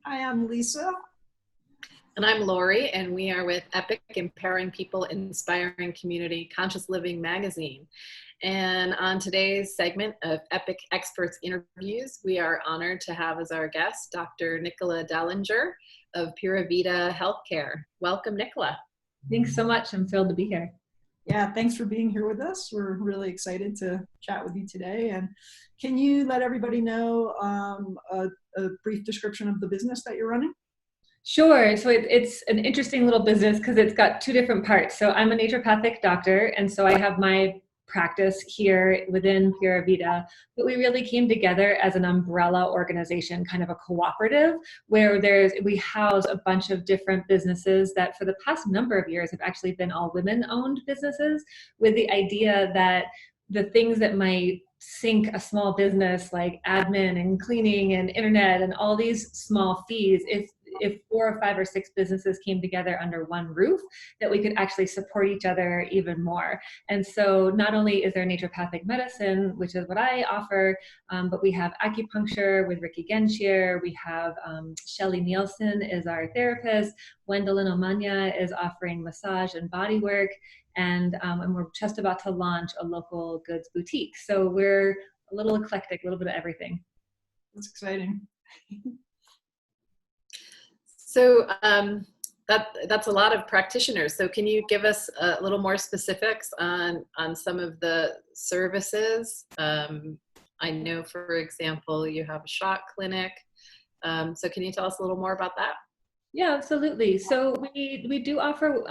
Hi, I'm Lisa. And I'm Lori, and we are with E.P.I.C, Empowering People, Inspiring Community, Conscious Living magazine. And on today's segment of E.P.I.C Experts Interviews, we are honored to have as our guest Dr. Nicola Dehlinger of Pura Vida Healthcare. Welcome, Nicola. Thanks so much. I'm thrilled to be here. Yeah, thanks for being here with us. We're really excited to chat with you today. And can you let everybody know a brief description of the business that you're running? Sure. So it's an interesting little business because it's got two different parts. So I'm a naturopathic doctor, and so I have my practice here within Pura Vida, but we really came together as an umbrella organization, kind of a cooperative, where we house a bunch of different businesses that for the past number of years have actually been all women-owned businesses, with the idea that the things that might sink a small business like admin and cleaning and internet and all these small fees, if 4 or 5 or 6 businesses came together under one roof, that we could actually support each other even more. And so not only is there naturopathic medicine, which is what I offer, but we have acupuncture with Ricky Genshir. We have Shelly Nielsen is our therapist. Wendelin Omanya is offering massage and body work. And we're just about to launch a local goods boutique. So we're a little eclectic, a little bit of everything. That's exciting. So that's a lot of practitioners. So can you give us a little more specifics on some of the services? I know, for example, you have a shot clinic. So can you tell us a little more about that? Yeah, absolutely. So we do offer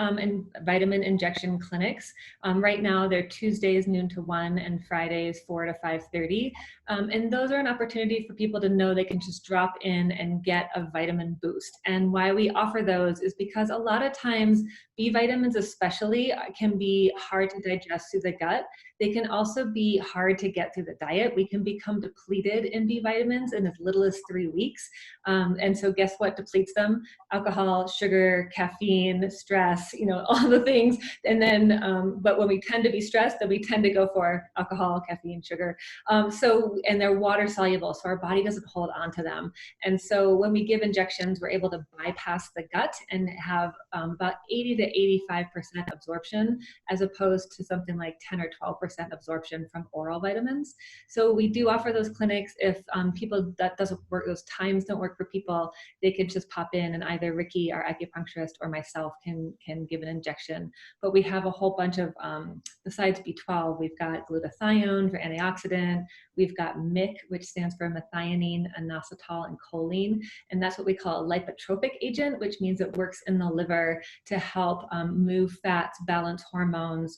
vitamin injection clinics. Right now they're Tuesdays noon to 1 and Fridays 4 to 5:30. And those are an opportunity for people to know they can just drop in and get a vitamin boost. And why we offer those is because a lot of times B vitamins especially can be hard to digest through the gut. They can also be hard to get through the diet. We can become depleted in B vitamins in as little as 3 weeks. And so guess what depletes them? Alcohol, sugar, caffeine, stress, all the things. And then, but when we tend to be stressed, then we tend to go for alcohol, caffeine, sugar. And they're water soluble, so our body doesn't hold on to them. And so when we give injections, we're able to bypass the gut and have about 80 to 85% absorption, as opposed to something like 10 or 12% absorption from oral vitamins. So we do offer those clinics. If people that doesn't work, those times don't work for people, they could just pop in and either Ricky, our acupuncturist, or myself can give an injection. But we have a whole bunch of, besides B12, we've got glutathione for antioxidant, we've got MIC, which stands for methionine, inositol, and choline. And that's what we call a lipotropic agent, which means it works in the liver to help move fats, balance hormones,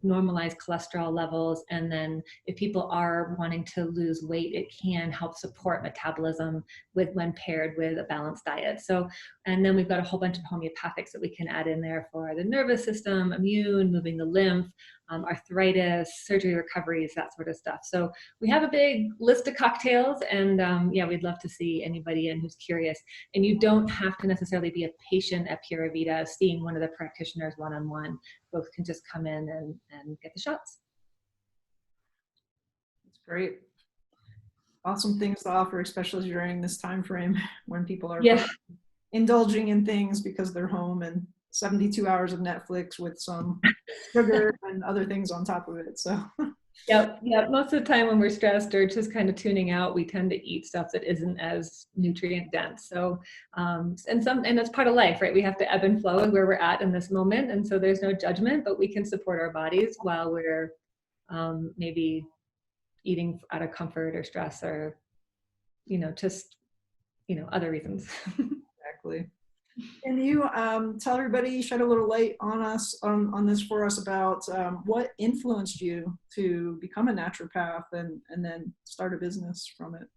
normalize cholesterol levels. And then if people are wanting to lose weight, it can help support metabolism when paired with a balanced diet. So, and then we've got a whole bunch of homeopathics that we can add in there for the nervous system, immune, moving the lymph, arthritis, surgery recoveries, that sort of stuff. So we have a big list of cocktails, and yeah, we'd love to see anybody in who's curious. And you don't have to necessarily be a patient at Pura Vida seeing one of the practitioners one-on-one. Folks can just come in and get the shots. That's great. Awesome things to offer, especially during this time frame when people are indulging in things because they're home, and 72 hours of Netflix with some sugar and other things on top of it. So Yep. Most of the time when we're stressed or just kind of tuning out, we tend to eat stuff that isn't as nutrient dense. So, and that's part of life, right? We have to ebb and flow with where we're at in this moment. And so there's no judgment, but we can support our bodies while we're maybe eating out of comfort or stress or, other reasons. Exactly. Can you tell everybody, shed a little light on us, on this for us about what influenced you to become a naturopath and then start a business from it?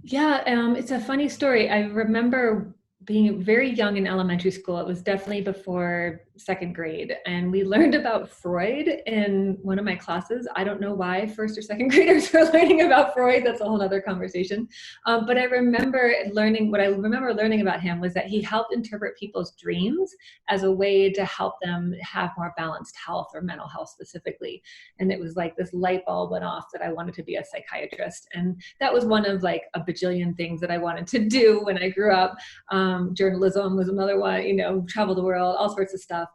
Yeah, it's a funny story. I remember being very young in elementary school. It was definitely before second grade, and we learned about Freud in one of my classes. I don't know why first or second graders were learning about Freud. That's a whole other conversation. But I remember learning about him was that he helped interpret people's dreams as a way to help them have more balanced health, or mental health specifically. And it was like this light bulb went off that I wanted to be a psychiatrist. And that was one of like a bajillion things that I wanted to do when I grew up. Journalism was another one, travel the world, all sorts of stuff.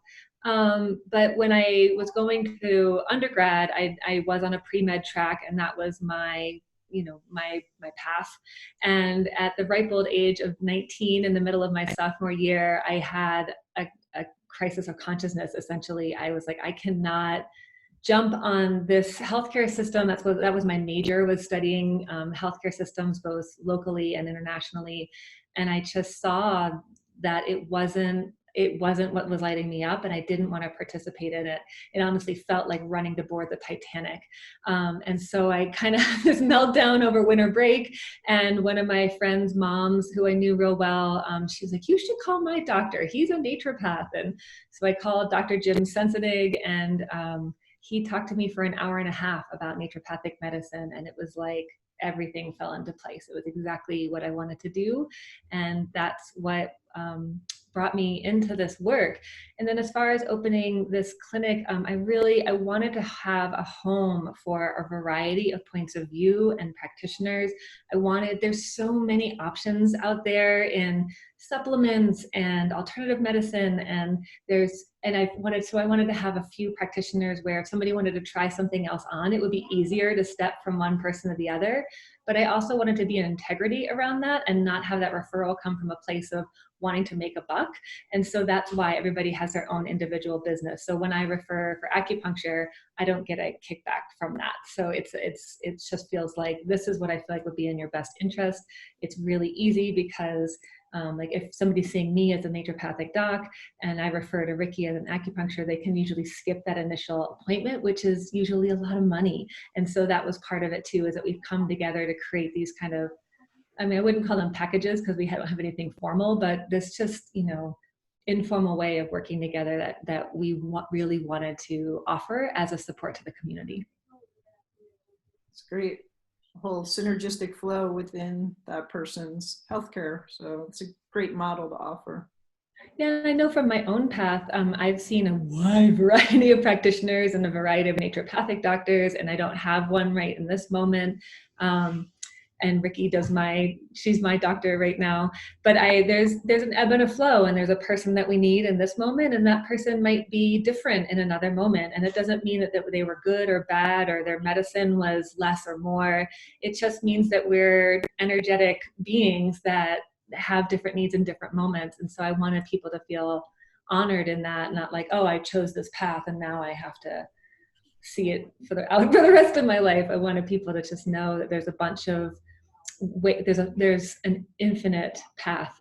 But when I was going to undergrad, I was on a pre-med track, and that was my path. And at the ripe old age of 19, in the middle of my sophomore year, I had a crisis of consciousness. Essentially, I was like, I cannot jump on this healthcare system. That was my major, was studying healthcare systems, both locally and internationally. And I just saw that it wasn't what was lighting me up, and I didn't want to participate in it. It honestly felt like running to board the Titanic. And so I kind of had this meltdown over winter break, and one of my friend's moms, who I knew real well, she was like, you should call my doctor. He's a naturopath. And so I called Dr. Jim Sensenig, and he talked to me for an hour and a half about naturopathic medicine, and it was like everything fell into place. It was exactly what I wanted to do, and that's what brought me into this work. And then as far as opening this clinic, I wanted to have a home for a variety of points of view and practitioners. There's so many options out there in supplements and alternative medicine, and I wanted to have a few practitioners where if somebody wanted to try something else on, it would be easier to step from one person to the other. But I also wanted to be an integrity around that and not have that referral come from a place of wanting to make a buck. And so that's why everybody has their own individual business. So when I refer for acupuncture, I don't get a kickback from that. So it just feels like this is what I feel like would be in your best interest. It's really easy because like if somebody's seeing me as a naturopathic doc and I refer to Ricky as an acupuncture, they can usually skip that initial appointment, which is usually a lot of money. And so that was part of it too, is that we've come together to create these kind of, I wouldn't call them packages because we don't have anything formal, but this just, informal way of working together that we really wanted to offer as a support to the community. It's great. A whole synergistic flow within that person's healthcare. So it's a great model to offer. Yeah, I know from my own path, I've seen a wide variety of practitioners and a variety of naturopathic doctors, and I don't have one right in this moment. And Ricky she's my doctor right now, but there's an ebb and a flow, and there's a person that we need in this moment, and that person might be different in another moment. And it doesn't mean that they were good or bad, or their medicine was less or more. It just means that we're energetic beings that have different needs in different moments. And so I wanted people to feel honored in that, not like, oh, I chose this path and now I have to see it for the rest of my life. I wanted people to just know that there's a bunch of there's an infinite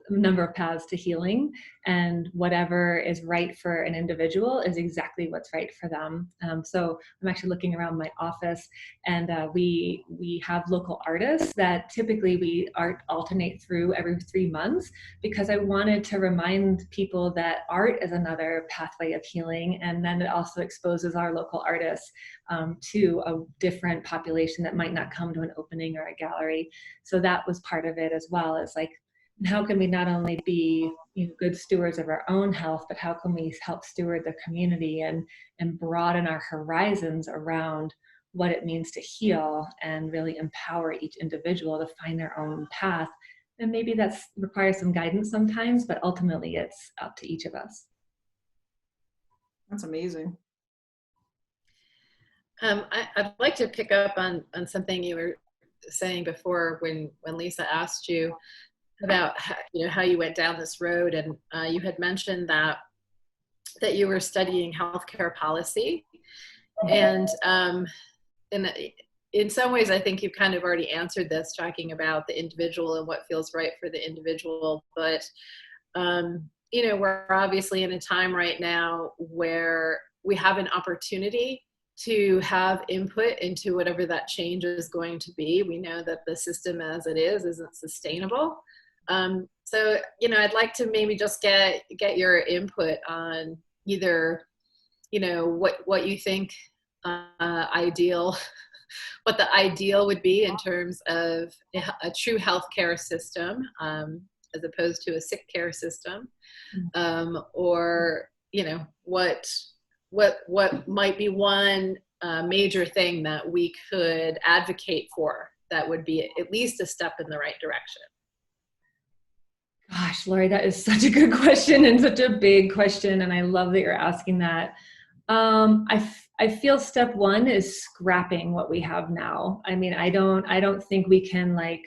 number of paths to healing, and whatever is right for an individual is exactly what's right for them. So I'm actually looking around my office, and we have local artists that typically we alternate through every 3 months, because I wanted to remind people that art is another pathway of healing, and then it also exposes our local artists to a different population that might not come to an opening or a gallery. So that was part of it as well, as like, how can we not only be good stewards of our own health, but how can we help steward the community and broaden our horizons around what it means to heal, and really empower each individual to find their own path. And maybe that requires some guidance sometimes, but ultimately it's up to each of us. That's amazing. I'd like to pick up on something you were saying before when Lisa asked you about how you went down this road, and you had mentioned that you were studying healthcare policy, and in some ways I think you've kind of already answered this, talking about the individual and what feels right for the individual. But we're obviously in a time right now where we have an opportunity to have input into whatever that change is going to be. We know that the system as it is isn't sustainable. So I'd like to maybe just get your input on either, what you think ideal, what the ideal would be in terms of a true healthcare system, as opposed to a sick care system, or what might be one major thing that we could advocate for that would be at least a step in the right direction. Gosh, Lori, that is such a good question and such a big question, and I love that you're asking that. I feel step one is scrapping what we have now. I mean, I don't think we can like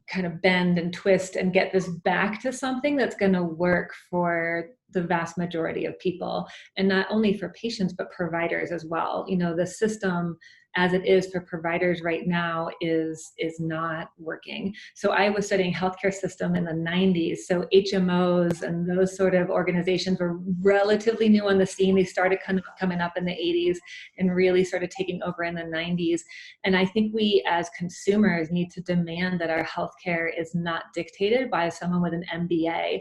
kind of bend and twist and get this back to something that's going to work for the vast majority of people, and not only for patients but providers as well. The system as it is for providers right now is not working. So I was studying healthcare system in the 90s. So HMOs and those sort of organizations were relatively new on the scene. They started kind of coming up in the 80s and really started taking over in the 90s. And I think we as consumers need to demand that our healthcare is not dictated by someone with an MBA.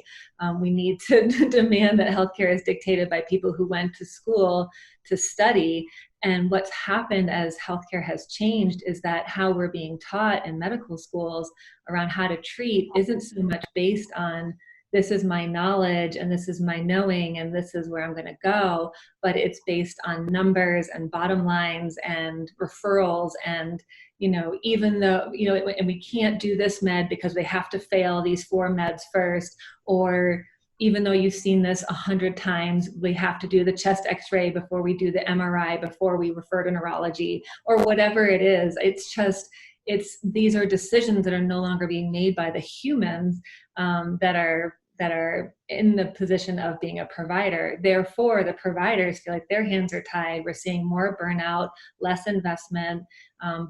We need to demand that healthcare is dictated by people who went to school to study. And what's happened as healthcare has changed is that how we're being taught in medical schools around how to treat isn't so much based on this is my knowledge and this is my knowing and this is where I'm going to go, but it's based on numbers and bottom lines and referrals. And even though, and we can't do this med because they have to fail these 4 meds first, or even though you've seen this 100 times, we have to do the chest x-ray before we do the MRI, before we refer to neurology, or whatever it is. These are decisions that are no longer being made by the humans that are in the position of being a provider. Therefore, the providers feel like their hands are tied. We're seeing more burnout, less investment,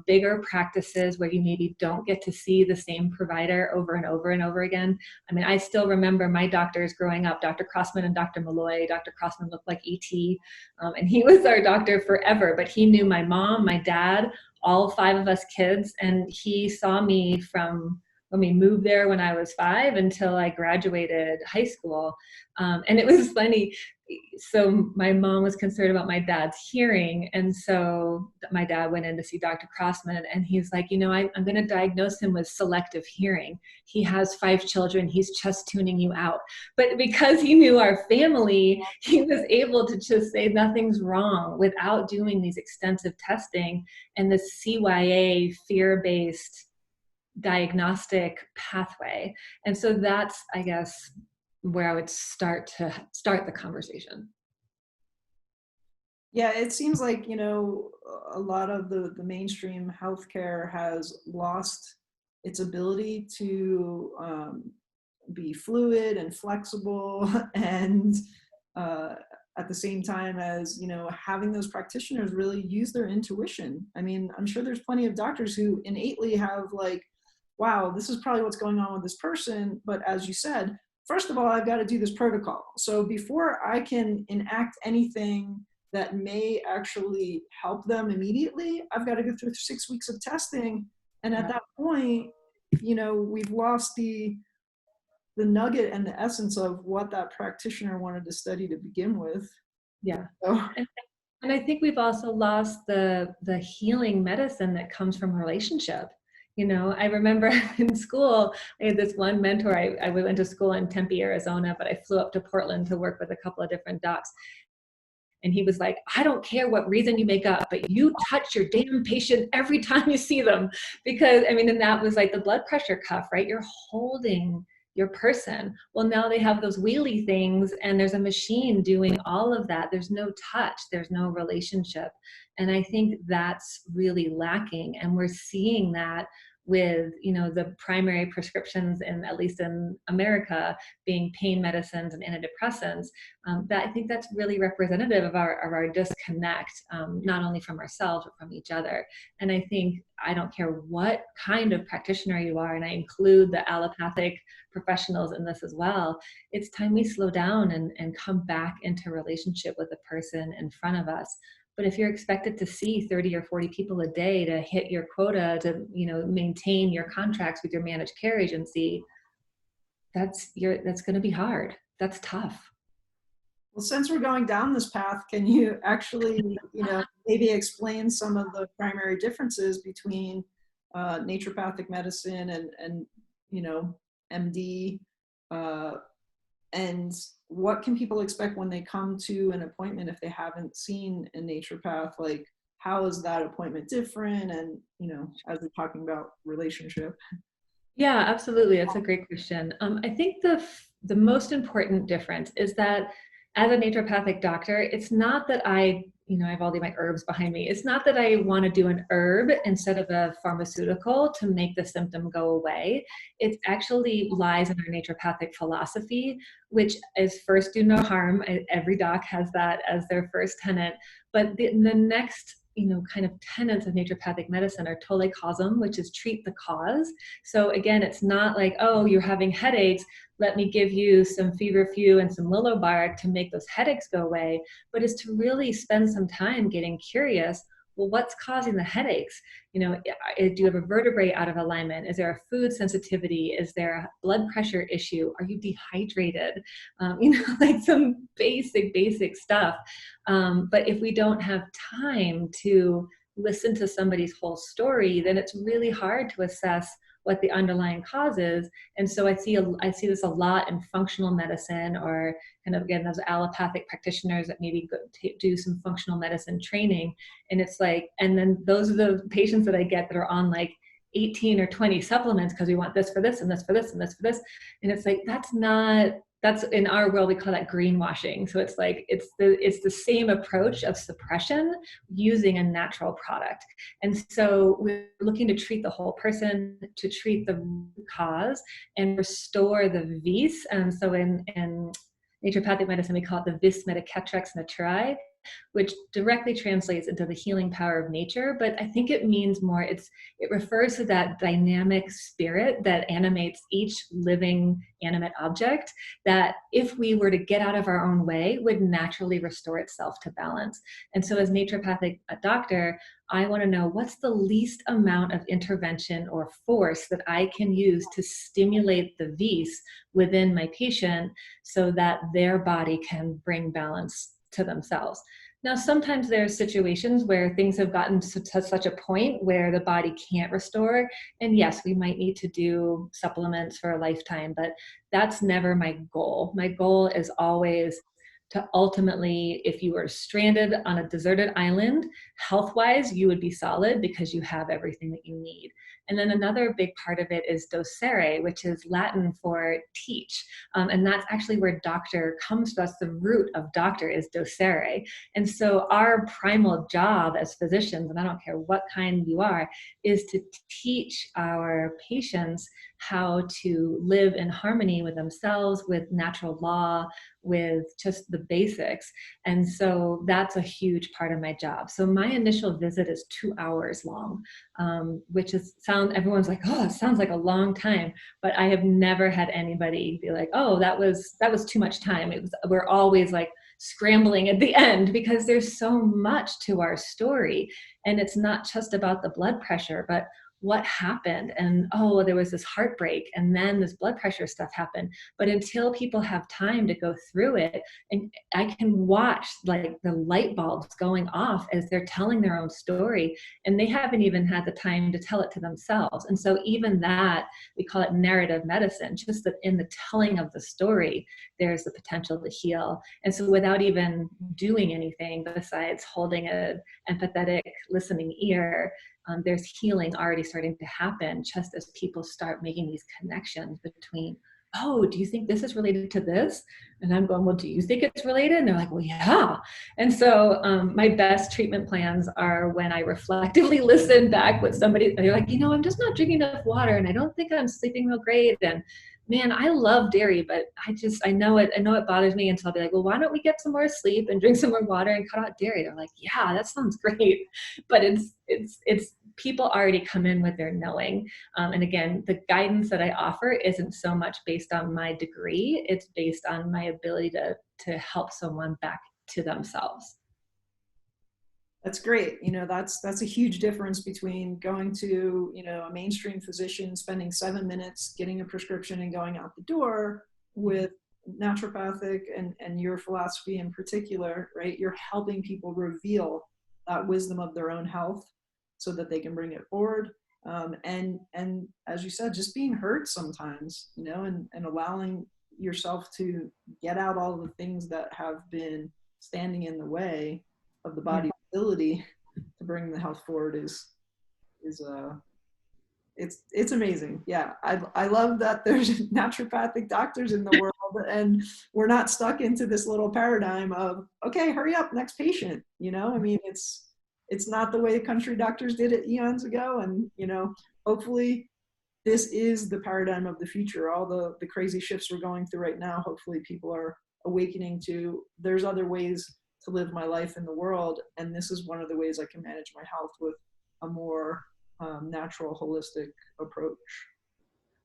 bigger practices where you maybe don't get to see the same provider over and over and over again. I mean, I still remember my doctors growing up, Dr. Crossman and Dr. Malloy. Dr. Crossman looked like E.T., and he was our doctor forever, but he knew my mom, my dad, all 5 of us kids, and he saw me from when we moved there when I was 5 until I graduated high school. And it was funny. So my mom was concerned about my dad's hearing. And so my dad went in to see Dr. Crossman, and he's like, I'm going to diagnose him with selective hearing. He has 5 children. He's just tuning you out. But because he knew our family, he was able to just say nothing's wrong without doing these extensive testing and the CYA fear-based diagnostic pathway. And so that's, I guess, where I would start the conversation. Yeah, it seems like, a lot of the mainstream healthcare has lost its ability to be fluid and flexible and at the same time as, having those practitioners really use their intuition. I mean, I'm sure there's plenty of doctors who innately have like, wow, this is probably what's going on with this person. But as you said, first of all, I've got to do this protocol. So before I can enact anything that may actually help them immediately, I've got to go through 6 weeks of testing. And at that point, we've lost the nugget and the essence of what that practitioner wanted to study to begin with. Yeah. So. And I think we've also lost the healing medicine that comes from relationship. I remember in school, I had this one mentor. I went to school in Tempe, Arizona, but I flew up to Portland to work with a couple of different docs. And he was like, I don't care what reason you make up, but you touch your damn patient every time you see them. Because, and that was like the blood pressure cuff, right? You're holding your person. Well, now they have those wheelie things and there's a machine doing all of that. There's no touch, there's no relationship. And I think that's really lacking. And we're seeing that with, the primary prescriptions at least in America being pain medicines and antidepressants. That I think that's really representative of our disconnect, not only from ourselves, but from each other. And I think, I don't care what kind of practitioner you are, and I include the allopathic professionals in this as well, it's time we slow down and come back into relationship with the person in front of us. But if you're expected to see 30 or 40 people a day to hit your quota, to maintain your contracts with your managed care agency, that's going to be hard. That's tough. Well, since we're going down this path, can you actually, maybe explain some of the primary differences between naturopathic medicine and MD, and what can people expect when they come to an appointment if they haven't seen a naturopath? Like, how is that appointment different? And, as we're talking about relationship. Yeah, absolutely. That's a great question. I think the most important difference is that as a naturopathic doctor, it's not that I have all my herbs behind me. It's not that I want to do an herb instead of a pharmaceutical to make the symptom go away. It actually lies in our naturopathic philosophy, which is first do no harm. Every doc has that as their first tenet. But the next kind of tenets of naturopathic medicine are tole causum, which is treat the cause. So again, it's not like, oh, you're having headaches, let me give you some feverfew and some willow bark to make those headaches go away, but is to really spend some time getting curious. Well, what's causing the headaches? Do you have a vertebrae out of alignment? Is there a food sensitivity? Is there a blood pressure issue? Are you dehydrated? Like some basic stuff. But if we don't have time to listen to somebody's whole story, then it's really hard to assess what the underlying cause is. And so I see this a lot in functional medicine, or kind of, again, those allopathic practitioners that maybe do some functional medicine training. And it's like, and then those are the patients that I get that are on like 18 or 20 supplements because we want this for this and this for this and this for this. And it's like, that's in our world, we call that greenwashing. So it's like, it's the same approach of suppression using a natural product. And so we're looking to treat the whole person, to treat the root cause and restore the vis. And so in naturopathic medicine, we call it the vis medicatrix naturae, which directly translates into the healing power of nature. But I think it means more, it refers to that dynamic spirit that animates each living animate object, that if we were to get out of our own way, would naturally restore itself to balance. And so as naturopathic doctor, I want to know what's the least amount of intervention or force that I can use to stimulate the vis within my patient so that their body can bring balance to themselves. Now, sometimes there are situations where things have gotten to such a point where the body can't restore. And yes, we might need to do supplements for a lifetime, but that's never my goal. My goal is always to ultimately, if you were stranded on a deserted island, health-wise, you would be solid because you have everything that you need. And then another big part of it is docere, which is Latin for teach. And that's actually where doctor comes to us. The root of doctor is docere. And so our primal job as physicians, and I don't care what kind you are, is to teach our patients how to live in harmony with themselves, with natural law, with just the basics. And so that's a huge part of my job. So my initial visit is 2 hours long, which everyone's like, oh, it sounds like a long time. But I have never had anybody be like, oh, that was too much time. We're always like scrambling at the end because there's so much to our story. And it's not just about the blood pressure, but what happened, and oh, there was this heartbreak, and then this blood pressure stuff happened. But until people have time to go through it, and I can watch like the light bulbs going off as they're telling their own story, and they haven't even had the time to tell it to themselves. And so even that, we call it narrative medicine, just that in the telling of the story, there's the potential to heal. And so without even doing anything besides holding an empathetic listening ear, there's healing already starting to happen just as people start making these connections between, oh, do you think this is related to this? And I'm going, well, do you think it's related? And they're like, well, yeah. And so my best treatment plans are when I reflectively listen back with somebody, they're like, I'm just not drinking enough water, and I don't think I'm sleeping real great. And man, I love dairy, but I know it bothers me. And so I'll be like, well, why don't we get some more sleep and drink some more water and cut out dairy? They're like, yeah, that sounds great. But it's people already come in with their knowing. And again, the guidance that I offer isn't so much based on my degree. It's based on my ability to help someone back to themselves. That's great. That's a huge difference between going to, a mainstream physician, spending 7 minutes, getting a prescription and going out the door, with naturopathic and your philosophy in particular, right? You're helping people reveal that wisdom of their own health so that they can bring it forward. And as you said, just being heard sometimes, you know, and allowing yourself to get out all the things that have been standing in the way of the body's ability to bring the health forward is it's amazing. Yeah, I love that there's naturopathic doctors in the world, and we're not stuck into this little paradigm of, okay, hurry up, next patient. You know, I mean, it's not the way country doctors did it eons ago, and you know, hopefully this is the paradigm of the future. All the crazy shifts we're going through right now, hopefully people are awakening to there's other ways to live my life in the world, and this is one of the ways I can manage my health with a more natural, holistic approach.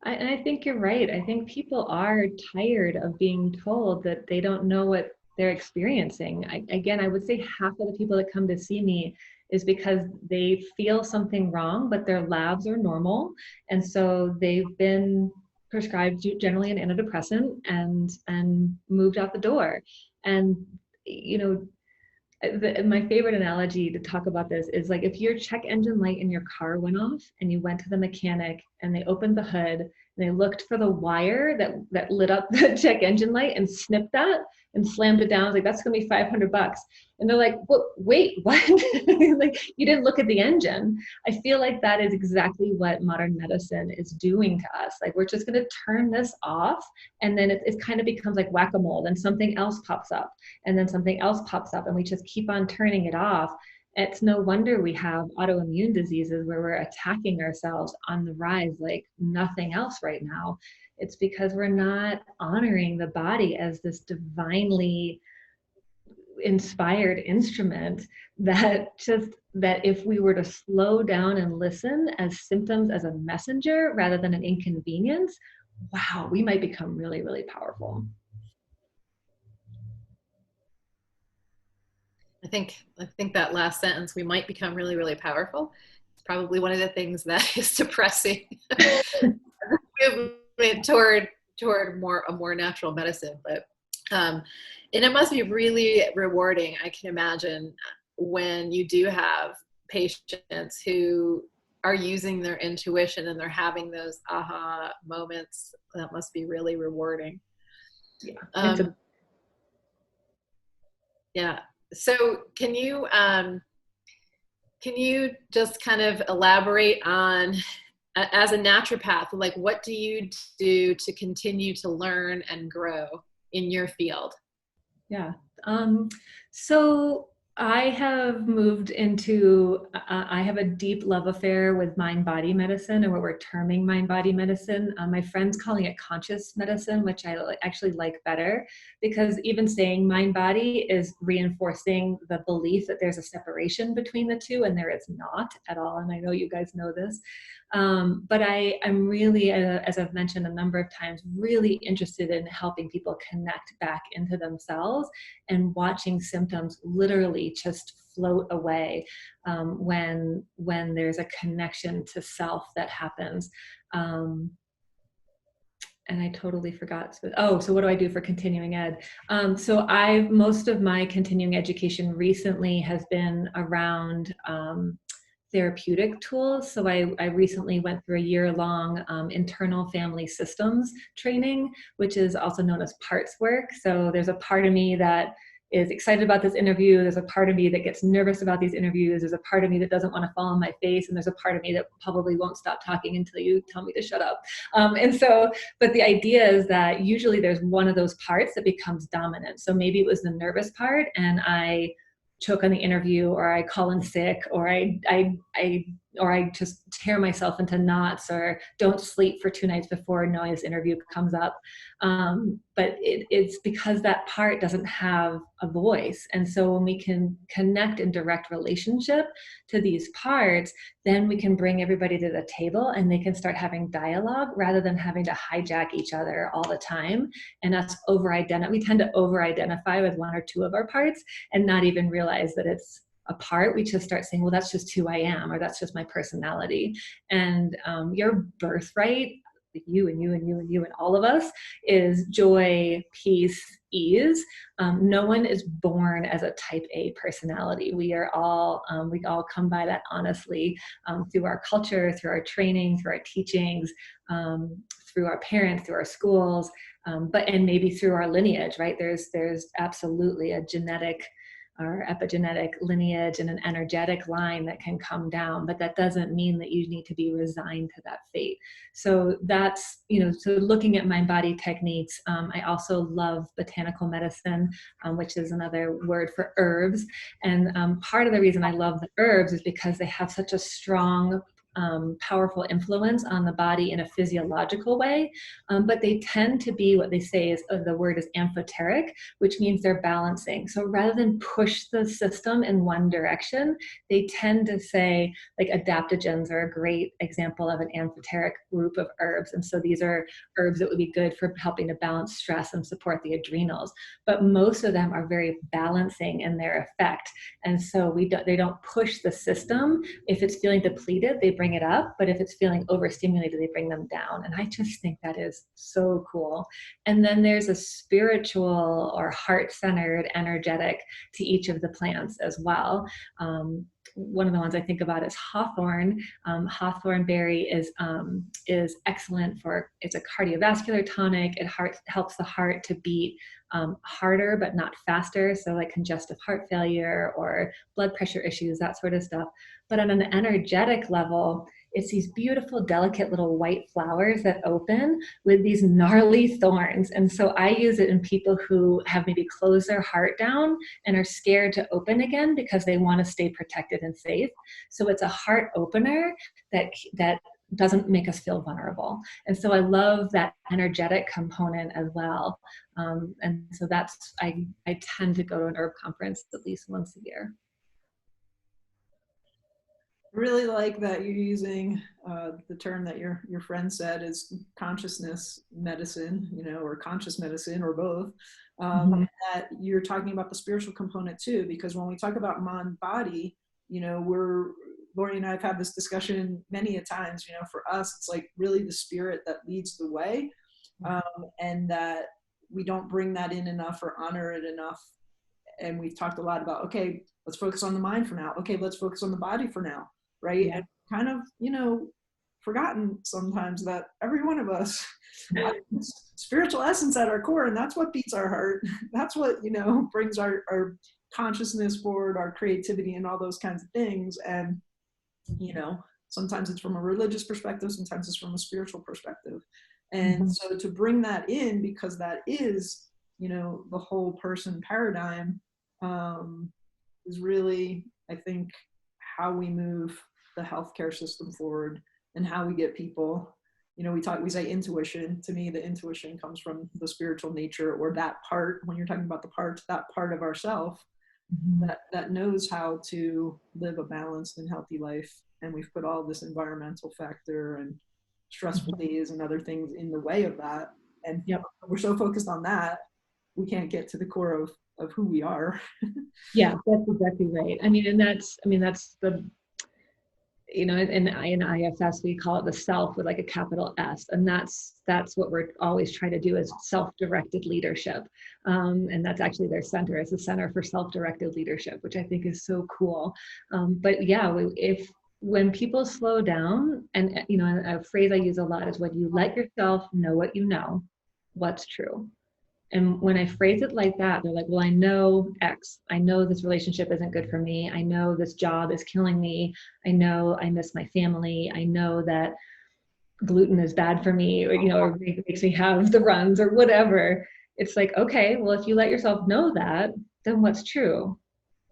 And I think you're right. I think people are tired of being told that they don't know what they're experiencing. Again, I would say half of the people that come to see me is because they feel something wrong, but their labs are normal. And so they've been prescribed generally an antidepressant and moved out the door. And, you know, my favorite analogy to talk about this is like if your check engine light in your car went off and you went to the mechanic and they opened the hood and they looked for the wire that lit up the check engine light and snipped that and slammed it down. I was like, that's gonna be $500. And they're like, wait, what? Like, you didn't look at the engine. I feel like that is exactly what modern medicine is doing to us. Like, we're just gonna turn this off, and then it kind of becomes like whack-a-mole, and something else pops up, and then something else pops up, and we just keep on turning it off. It's no wonder we have autoimmune diseases where we're attacking ourselves on the rise like nothing else right now. It's because we're not honoring the body as this divinely inspired instrument that if we were to slow down and listen as symptoms as a messenger rather than an inconvenience, wow, we might become really, really powerful. I think that last sentence, we might become really, really powerful, it's probably one of the things that is depressing movement toward a more natural medicine. But and it must be really rewarding, I can imagine, when you do have patients who are using their intuition and they're having those aha moments. That must be really rewarding. Yeah. Yeah. So can you just kind of elaborate on, as a naturopath, like what do you do to continue to learn and grow in your field? Yeah. So I have moved into, I have a deep love affair with mind-body medicine, and what we're terming mind-body medicine. My friend's calling it conscious medicine, which I actually like better, because even saying mind-body is reinforcing the belief that there's a separation between the two, and there is not at all. And I know you guys know this. But I'm really, as I've mentioned a number of times, really interested in helping people connect back into themselves and watching symptoms literally just float away when there's a connection to self that happens. And I totally forgot. So what do I do for continuing ed? So most of my continuing education recently has been around therapeutic tools. So I recently went through a year-long internal family systems training, which is also known as parts work. So there's a part of me that is excited about this interview. There's a part of me that gets nervous about these interviews. There's a part of me that doesn't want to fall on my face. And there's a part of me that probably won't stop talking until you tell me to shut up. But the idea is that usually there's one of those parts that becomes dominant. So maybe it was the nervous part and I choke on the interview, or I call in sick, or I just tear myself into knots, or don't sleep for 2 nights before knowing this interview comes up. But it's because that part doesn't have a voice. And so when we can connect in direct relationship to these parts, then we can bring everybody to the table and they can start having dialogue rather than having to hijack each other all the time. And us we tend to over-identify with 1 or 2 of our parts and not even realize that it's a part. We just start saying, well, that's just who I am, or that's just my personality. And your birthright you and you and you and you and all of us, is joy, peace, ease. No one is born as a type A personality. We all come by that honestly, through our culture, through our training, through our teachings, through our parents, through our schools, and maybe through our lineage, right? There's absolutely a genetic or epigenetic lineage and an energetic line that can come down, but that doesn't mean that you need to be resigned to that fate. So that's, so looking at mind body techniques, I also love botanical medicine, which is another word for herbs. And part of the reason I love the herbs is because they have such a strong, powerful influence on the body in a physiological way, but they tend to be what they say is, the word is amphoteric, which means they're balancing. So rather than push the system in one direction, they tend to say, like, adaptogens are a great example of an amphoteric group of herbs. And so these are herbs that would be good for helping to balance stress and support the adrenals. But most of them are very balancing in their effect. And so they don't push the system. If it's feeling depleted, they bring it up, but if it's feeling overstimulated, they bring them down. And I just think that is so cool. And then there's a spiritual or heart-centered energetic to each of the plants as well. One of the ones I think about is hawthorn. Hawthorn berry is excellent it's a cardiovascular tonic. It helps the heart to beat harder, but not faster. So like congestive heart failure or blood pressure issues, that sort of stuff. But on an energetic level, it's these beautiful, delicate little white flowers that open with these gnarly thorns. And so I use it in people who have maybe closed their heart down and are scared to open again because they want to stay protected and safe. So it's a heart opener that doesn't make us feel vulnerable. And so I love that energetic component as well. And so I tend to go to an herb conference at least once a year. I really like that you're using the term that your friend said is consciousness medicine, or conscious medicine, or both. That you're talking about the spiritual component too, because when we talk about mind body, Lori and I have had this discussion many a times. For us, it's like really the spirit that leads the way, and that we don't bring that in enough or honor it enough. And we've talked a lot about, okay, let's focus on the mind for now. Okay, let's focus on the body for now. Right. Yeah. And kind of, forgotten sometimes that every one of us has spiritual essence at our core, and that's what beats our heart. That's what, brings our consciousness forward, our creativity and all those kinds of things. And, sometimes it's from a religious perspective, sometimes it's from a spiritual perspective. And so to bring that in, because that is, the whole person paradigm, is really, I think, how we move the healthcare system forward and how we get people, we say intuition. To me, the intuition comes from the spiritual nature, or that part, when you're talking about the parts, that part of ourself that knows how to live a balanced and healthy life. And we've put all this environmental factor and stressful days and other things in the way of that. And we're so focused on that, we can't get to the core of who we are. Yeah, that's exactly right. That's the, in IFS, we call it the self with like a capital S. And that's what we're always trying to do, is self-directed leadership. And that's actually their center, is the Center for Self-Directed Leadership, which I think is so cool. But yeah, when people slow down, and a phrase I use a lot is, when you let yourself know what you know, what's true. And when I phrase it like that, they're like, well, I know X. I know this relationship isn't good for me. I know this job is killing me. I know I miss my family. I know that gluten is bad for me, or makes me have the runs or whatever. It's like, okay, well, if you let yourself know that, then what's true?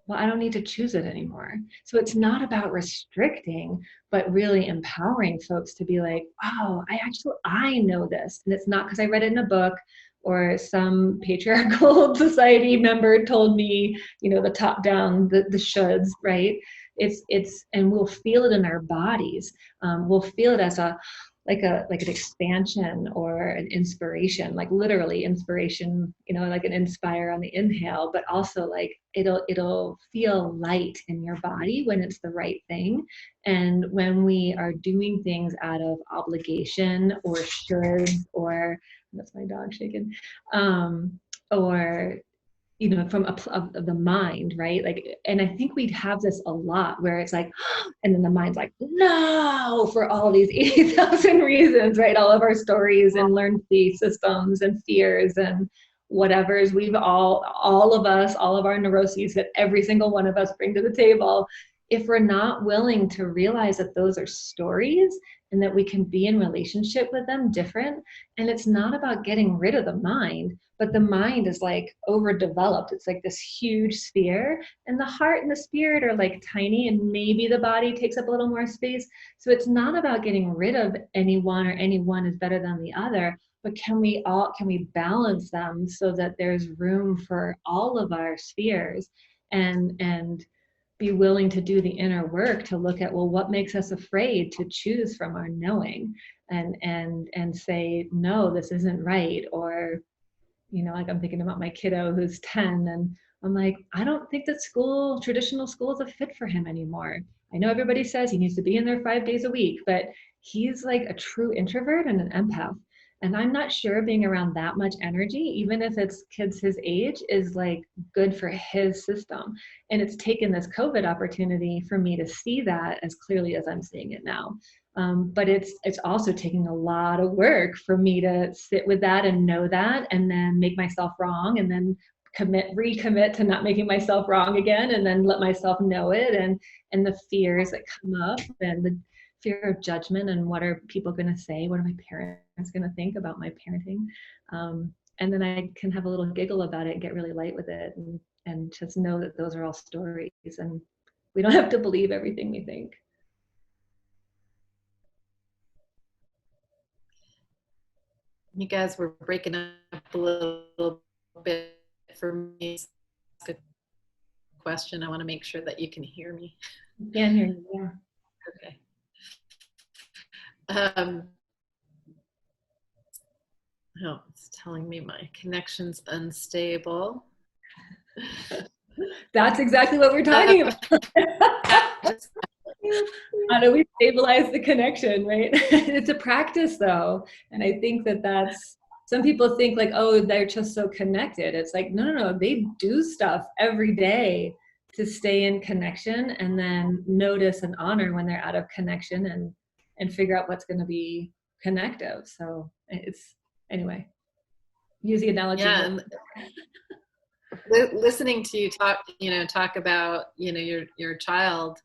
Well, I don't need to choose it anymore. So it's not about restricting, but really empowering folks to be like, oh, I know this. And it's not because I read it in a book, or some patriarchal society member told me, the top down, the shoulds, right? And we'll feel it in our bodies. We'll feel it as like an expansion or an inspiration, like literally inspiration, you know, like an inspire on the inhale, but also like it'll feel light in your body when it's the right thing. And when we are doing things out of obligation or should, or that's my dog shaking, or you know, from of the mind, right? Like, and I think we'd have this a lot where it's like, and then the mind's like, no, for all these 80,000 reasons, right? All of our stories and learned belief systems and fears and whatever's we've all of us, all of our neuroses that every single one of us bring to the table. If we're not willing to realize that those are stories and that we can be in relationship with them different, and it's not about getting rid of the mind, but the mind is like overdeveloped. It's like this huge sphere, and the heart and the spirit are like tiny, and maybe the body takes up a little more space. So it's not about getting rid of anyone or anyone is better than the other, but can we balance them so that there's room for all of our spheres, and be willing to do the inner work to look at, well, what makes us afraid to choose from our knowing, and say, no, this isn't right. Or, you know, like I'm thinking about my kiddo who's 10, and I'm like, I don't think that traditional school is a fit for him anymore. I know everybody says he needs to be in there 5 days a week, but he's like a true introvert and an empath. And I'm not sure being around that much energy, even if it's kids his age, is like good for his system. And it's taken this COVID opportunity for me to see that as clearly as I'm seeing it now. But it's also taking a lot of work for me to sit with that and know that, and then make myself wrong, and then recommit to not making myself wrong again, and then let myself know it, and the fears that come up, and the fear of judgment, and what are people going to say, what are my parents going to think about my parenting, and then I can have a little giggle about it and get really light with it, and just know that those are all stories, and we don't have to believe everything we think. You guys were breaking up a little bit for me. Ask a question. I want to make sure that you can hear me. Can hear you, yeah. Okay. Oh, it's telling me my connection's unstable. That's exactly what we're talking about. How do we stabilize the connection, right? It's a practice though. And I think that's, some people think like, oh, they're just so connected. It's like, no, they do stuff every day to stay in connection, and then notice and honor when they're out of connection, and figure out what's going to be connective. So it's, anyway, use the analogy. Yeah. Listening to you talk about, your child,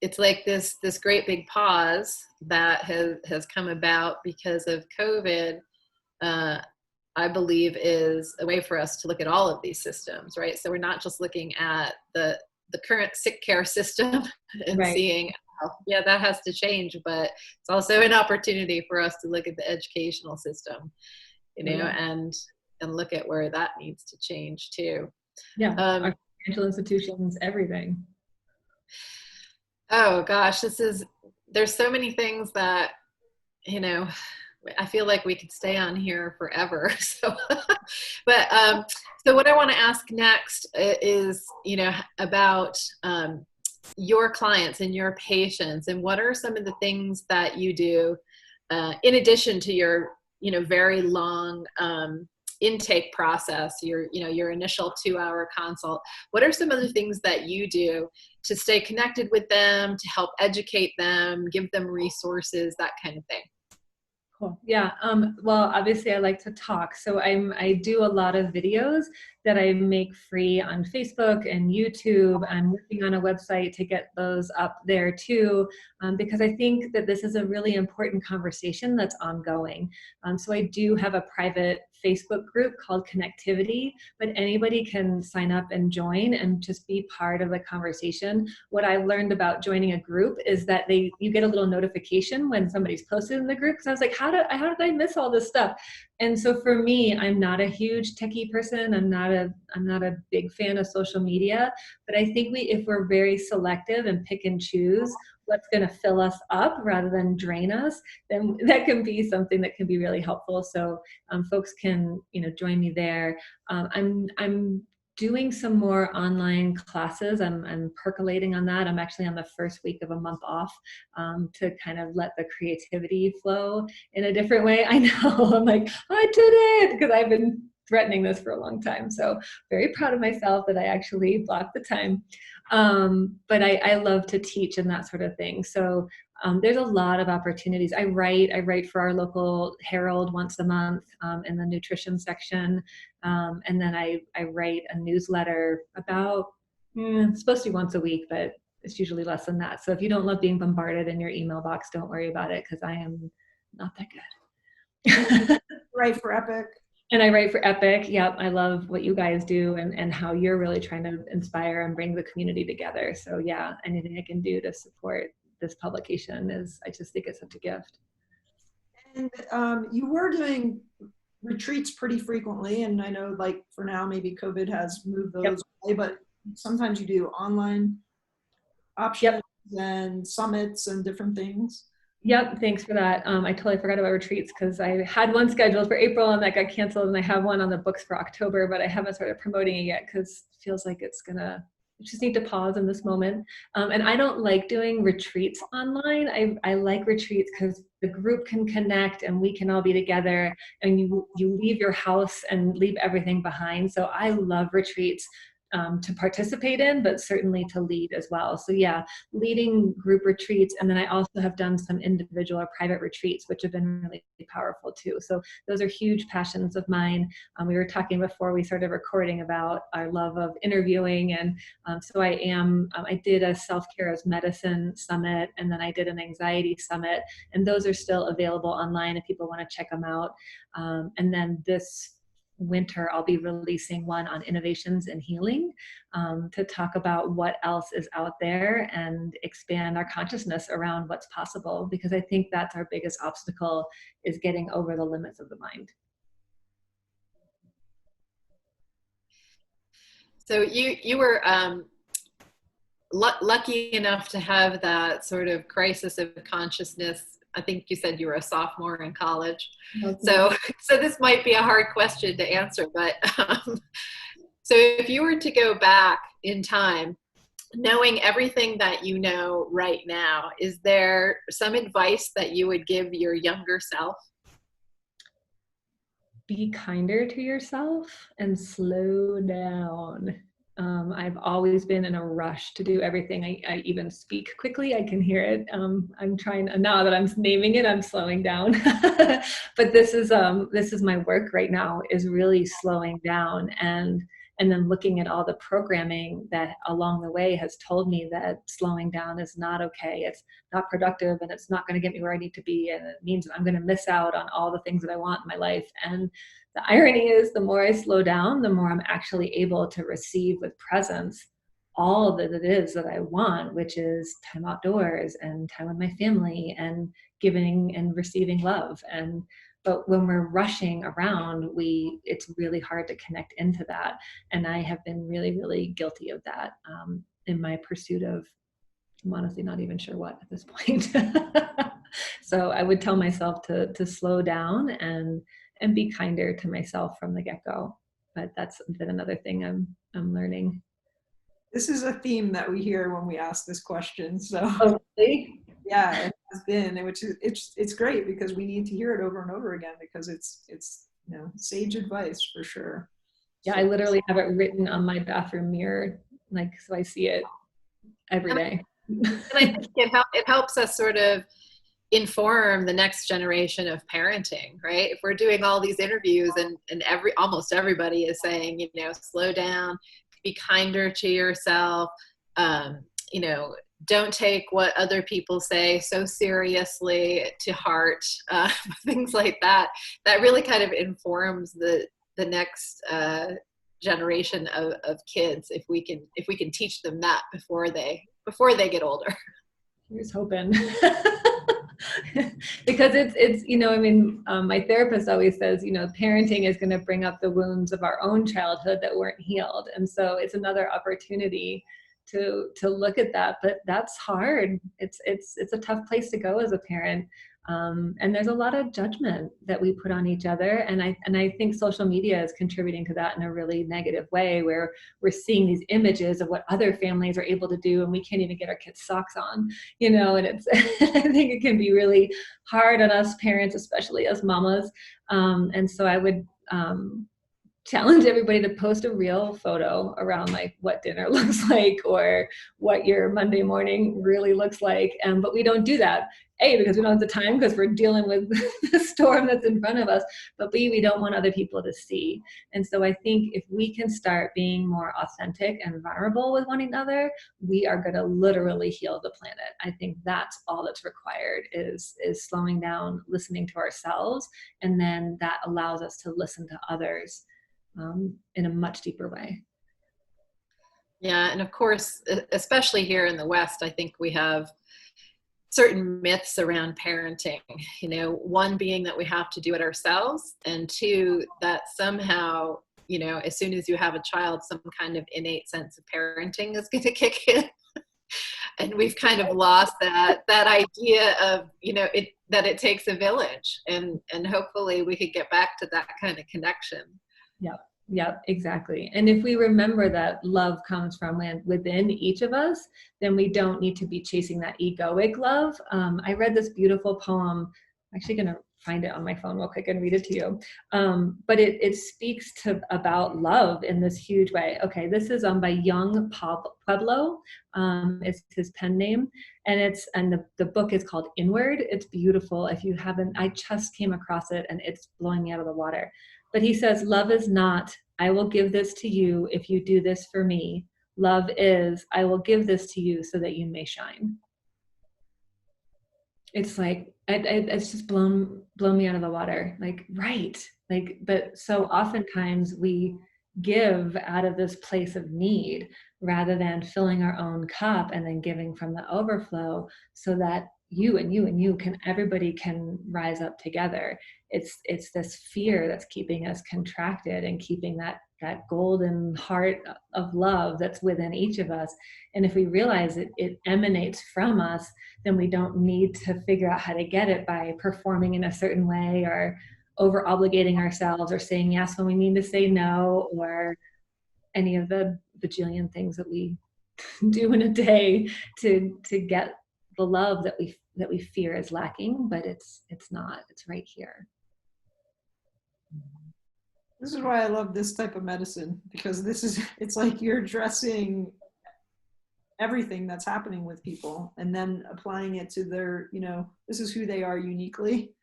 it's like this great big pause that has come about because of COVID, I believe is a way for us to look at all of these systems, right? So we're not just looking at the current sick care system and right. seeing, oh, yeah, that has to change, but it's also an opportunity for us to look at the educational system, and look at where that needs to change too. Yeah, our financial institutions, everything. Oh gosh, there's so many things that, I feel like we could stay on here forever. So, but so what I want to ask next is, about your clients and your patients, and what are some of the things that you do in addition to your, very long intake process, your initial 2-hour consult. What are some of the things that you do to stay connected with them, to help educate them, give them resources, that kind of thing? Cool. Yeah. Well, obviously I like to talk. So I do a lot of videos that I make free on Facebook and YouTube. I'm working on a website to get those up there too, because I think that this is a really important conversation that's ongoing. So I do have a private Facebook group called Connectivity, but anybody can sign up and join and just be part of the conversation. What I learned about joining a group is that you get a little notification when somebody's posted in the group. So I was like, how did I miss all this stuff? And so for me, I'm not a huge techie person. I'm not a big fan of social media, but I think if we're very selective and pick and choose what's going to fill us up rather than drain us, then that can be something that can be really helpful. So folks can, join me there. I'm doing some more online classes. I'm percolating on that. I'm actually on the first week of a month off to kind of let the creativity flow in a different way. I know, I'm like, I did it, because I've been threatening this for a long time. So very proud of myself that I actually blocked the time. But I love to teach and that sort of thing. So there's a lot of opportunities. I write for our local Herald once a month in the nutrition section. And then I write a newsletter about, it's supposed to be once a week, but it's usually less than that. So if you don't love being bombarded in your email box, don't worry about it, because I am not that good. Right, for Epic. And I write for E.P.I.C. Yep, I love what you guys do and how you're really trying to inspire and bring the community together. So yeah, anything I can do to support this publication I just think it's such a gift. And you were doing retreats pretty frequently, and I know, like, for now maybe COVID has moved those away, but sometimes you do online options and summits and different things. Yep, thanks for that. I totally forgot about retreats, because I had one scheduled for April and that got canceled, and I have one on the books for October, but I haven't started promoting it yet because it feels like I just need to pause in this moment. And I don't like doing retreats online. I like retreats because the group can connect and we can all be together, and you leave your house and leave everything behind. So I love retreats to participate in, but certainly to lead as well. So yeah, leading group retreats. And then I also have done some individual or private retreats, which have been really powerful too. So those are huge passions of mine. We were talking before we started recording about our love of interviewing. And so I did a self-care as medicine summit, and then I did an anxiety summit, and those are still available online if people want to check them out. And then this winter, I'll be releasing one on innovations in healing to talk about what else is out there and expand our consciousness around what's possible, because I think that's our biggest obstacle, is getting over the limits of the mind. So you were lucky enough to have that sort of crisis of consciousness. I think you said you were a sophomore in college. Okay. So this might be a hard question to answer, but so if you were to go back in time, knowing everything that you know right now, is there some advice that you would give your younger self? Be kinder to yourself and slow down. I've always been in a rush to do everything. I even speak quickly. I can hear it. I'm trying, now that I'm naming it, I'm slowing down. But this is my work right now, is really slowing down and then looking at all the programming that along the way has told me that slowing down is not okay. It's not productive, and it's not going to get me where I need to be. And it means that I'm going to miss out on all the things that I want in my life. And the irony is, the more I slow down, the more I'm actually able to receive with presence all that it is that I want, which is time outdoors and time with my family and giving and receiving love. But when we're rushing around, it's really hard to connect into that. And I have been really, really guilty of that in my pursuit of, I'm honestly not even sure what at this point. So I would tell myself to slow down and be kinder to myself from the get-go. But that's been another thing I'm learning. This is a theme that we hear when we ask this question. So really? Yeah, it has been, which is it's great, because we need to hear it over and over again, because it's sage advice for sure. Yeah, I literally have it written on my bathroom mirror, so I see it every day. And I think it helps us sort of inform the next generation of parenting, right? If we're doing all these interviews and almost everybody is saying, slow down, be kinder to yourself, don't take what other people say so seriously to heart, things like that. That really kind of informs the next generation of kids, if we can teach them that before they get older. Here's hoping. Because it's my therapist always says, parenting is going to bring up the wounds of our own childhood that weren't healed. And so it's another opportunity to look at that, but that's hard. It's a tough place to go as a parent. And there's a lot of judgment that we put on each other. And I think social media is contributing to that in a really negative way, where we're seeing these images of what other families are able to do, and we can't even get our kids' socks on, and it's, I think it can be really hard on us parents, especially as mamas. And so I would, challenge everybody to post a real photo around like what dinner looks like or what your Monday morning really looks like. But we don't do that. A, because we don't have the time because we're dealing with the storm that's in front of us. But B, we don't want other people to see. And so I think if we can start being more authentic and vulnerable with one another, we are going to literally heal the planet. I think that's all that's required is slowing down, listening to ourselves, and then that allows us to listen to others in a much deeper way. Yeah, and of course, especially here in the West, I think we have certain myths around parenting, one being that we have to do it ourselves, and two, that somehow, as soon as you have a child, some kind of innate sense of parenting is going to kick in. And we've kind of lost that idea of, that it takes a village, and hopefully we could get back to that kind of connection. Yep, exactly. And if we remember that love comes from within each of us, then we don't need to be chasing that egoic love. I read this beautiful poem. I'm actually going to find it on my phone real quick and read it to you. But it speaks about love in this huge way. Okay, this is by Young Pueblo. It's his pen name, and the book is called Inward. It's beautiful. If you haven't, I just came across it, and it's blowing me out of the water. But he says, love is not, I will give this to you if you do this for me. Love is, I will give this to you so that you may shine. It's like, it's just blown me out of the water. Like, right. Like, but so oftentimes we give out of this place of need rather than filling our own cup and then giving from the overflow so that you and you and you everybody can rise up together. It's this fear that's keeping us contracted and keeping that golden heart of love that's within each of us. And if we realize it emanates from us, then we don't need to figure out how to get it by performing in a certain way or over obligating ourselves or saying yes when we need to say no, or any of the bajillion things that we do in a day to get the love that we fear is lacking. But it's not, it's right here. This is why I love this type of medicine, because it's like you're addressing everything that's happening with people and then applying it to their, this is who they are uniquely,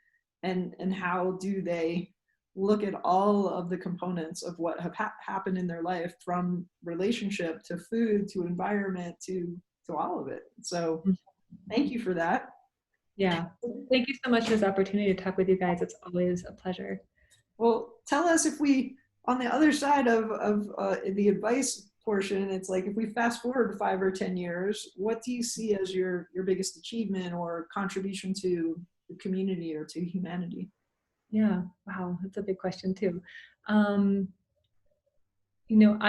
and how do they look at all of the components of what have happened in their life, from relationship to food to environment to all of it. So thank you for that. Yeah, thank you so much for this opportunity to talk with you guys. It's always a pleasure. Well, tell us, if we, on the other side of the advice portion, it's like, if we fast forward 5 or 10 years, what do you see as your biggest achievement or contribution to the community or to humanity? Yeah, wow, that's a big question too. I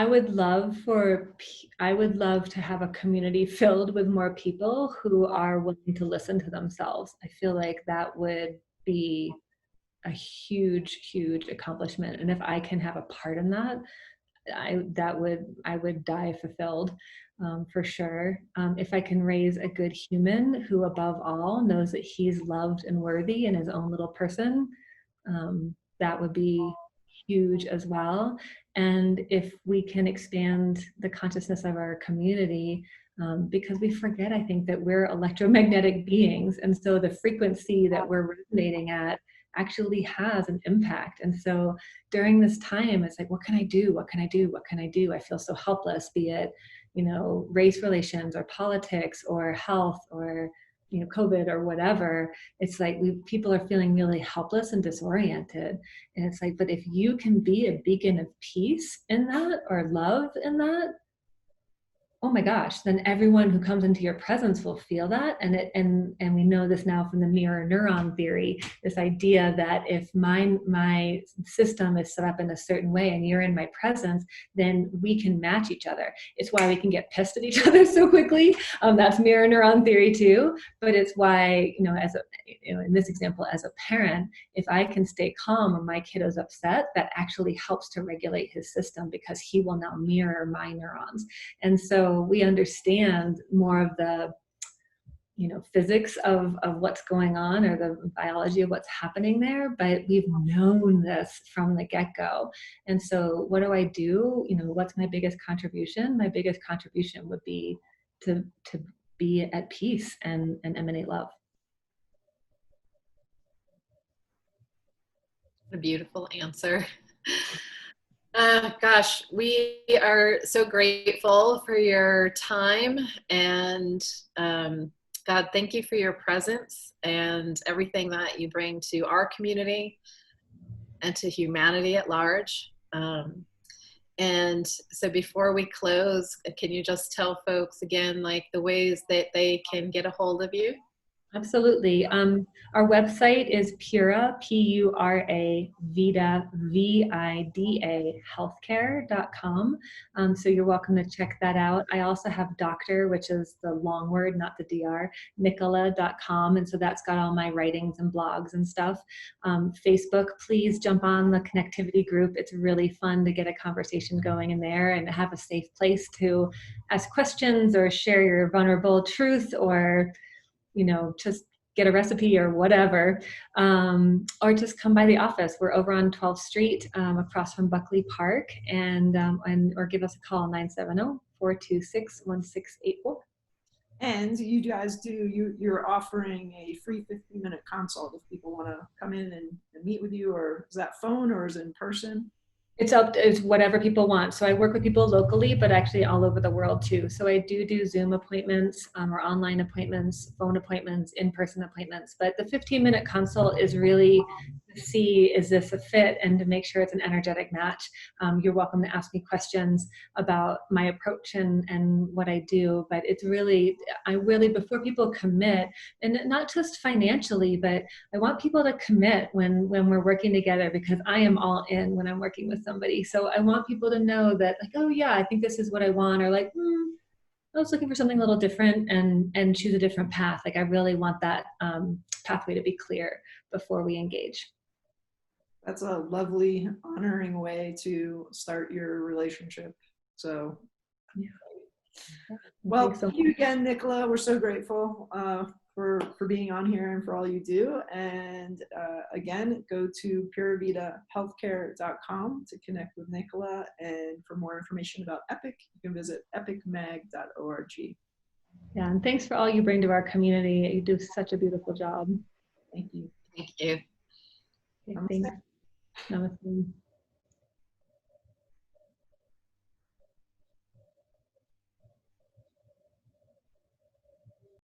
would love to have a community filled with more people who are willing to listen to themselves. I feel like that would be a huge, huge accomplishment. And if I can have a part in that, I would die fulfilled, for sure. If I can raise a good human who above all knows that he's loved and worthy in his own little person, that would be huge as well. And if we can expand the consciousness of our community, because we forget, I think, that we're electromagnetic beings. And so the frequency that we're resonating at actually has an impact. And so during this time, it's like, what can I do? What can I do? What can I do? I feel so helpless, be it, race relations or politics or health or, COVID or whatever. It's like people are feeling really helpless and disoriented. And it's like, but if you can be a beacon of peace in that, or love in that, oh my gosh, then everyone who comes into your presence will feel that. And we know this now from the mirror neuron theory, this idea that if my system is set up in a certain way and you're in my presence, then we can match each other. It's why we can get pissed at each other so quickly. That's mirror neuron theory too. But it's why, in this example, as a parent, if I can stay calm when my kid is upset, that actually helps to regulate his system because he will now mirror my neurons. And so we understand more of the physics of what's going on, or the biology of what's happening there, but we've known this from the get-go. And so what do I do? What's my biggest contribution? My biggest contribution would be to be at peace and emanate love. A beautiful answer. Gosh, we are so grateful for your time, and God, thank you for your presence and everything that you bring to our community and to humanity at large. And so before we close, can you just tell folks again, like the ways that they can get a hold of you? Absolutely. Our website is Pura, P-U-R-A, Vida, V-I-D-A, healthcare.com. So you're welcome to check that out. I also have doctor, which is the long word, not the DR, Nicola.com. And so that's got all my writings and blogs and stuff. Facebook, please jump on the connectivity group. It's really fun to get a conversation going in there and have a safe place to ask questions or share your vulnerable truth, or just get a recipe or whatever, or just come by the office. We're over on 12th Street, across from Buckley Park, or give us a call, 970-426-1684. And you guys you're offering a free 15-minute consult if people want to come in and meet with you, or is that phone or is it in person? It's whatever people want. So I work with people locally, but actually all over the world too. So I do Zoom appointments, or online appointments, phone appointments, in-person appointments. But the 15-minute consult is really to see, is this a fit, and to make sure it's an energetic match. You're welcome to ask me questions about my approach and what I do. But it's really, before people commit, and not just financially, but I want people to commit when we're working together, because I am all in when I'm working with somebody. So I want people to know that, like, oh yeah, I think this is what I want, or like, I was looking for something a little different, and choose a different path. Like, I really want that pathway to be clear before we engage. That's a lovely, honoring way to start your relationship. So, yeah. Well, thank you again, Nicola. We're so grateful for being on here and for all you do. And again, go to puravitahealthcare.com to connect with Nicola. And for more information about EPIC, you can visit epicmag.org. Yeah, and thanks for all you bring to our community. You do such a beautiful job. Thank you. Thank you. Okay, thanks. Namaste.